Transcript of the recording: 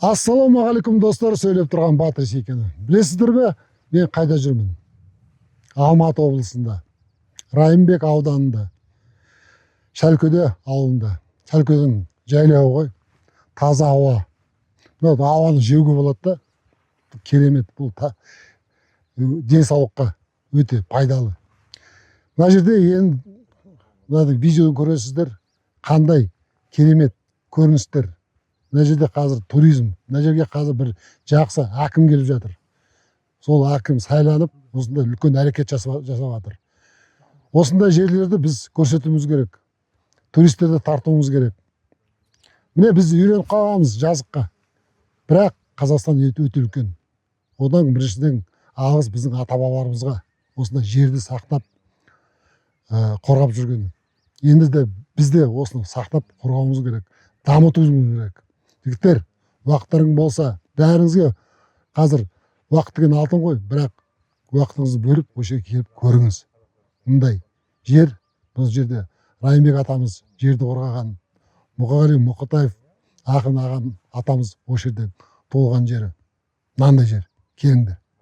Ассалаумағалейкум достар, сөйлеп тұрған Батыр Сейкені. Білесіздер бе, мен қайда жүрмін? Алматы облысында, Райымбек ауданында, Шәлкөде ауылында. Шәлкөдің жайлауы ғой, таза ауа. Ауаны жеуге болады да, керемет, бұл денсаулыққа өте пайдалы. Мына жерде видеоны көресіздер, қандай керемет көріністер. Мына жерде қазір туризм, мына жерге қазір бір жақсы әкім келіп жатыр. Сол әкім сайланып, осында үлкен әрекет жасап жатыр. Осындай жерлерді біз көрсетуіміз керек. Туристерді тартуымыз керек. Міне біз үйреніп қалғанбыз жазыққа. Бірақ Қазақстан өте үлкен. Одан біріншіден алғыс біздің ата-бабаларымызға осындай жерді сақтап, қорғап жүрген. Енді де бізде осыны сақтап қорғауымыз керек, дамытуымыз керек. Жігіттер, уақыттарың болса, бәріңізге қазір уақыт деген алтын ғой, бірақ уақытыңызды бөліп, осы жерге келіп көріңіз. Мұндай жер, бұл жерде Райымбек атамыз жерді қорғаған, Мұқағали Мақатаев ақын ағам атамыз осы жерден туылған жері. Мынандай жер, келіңдер.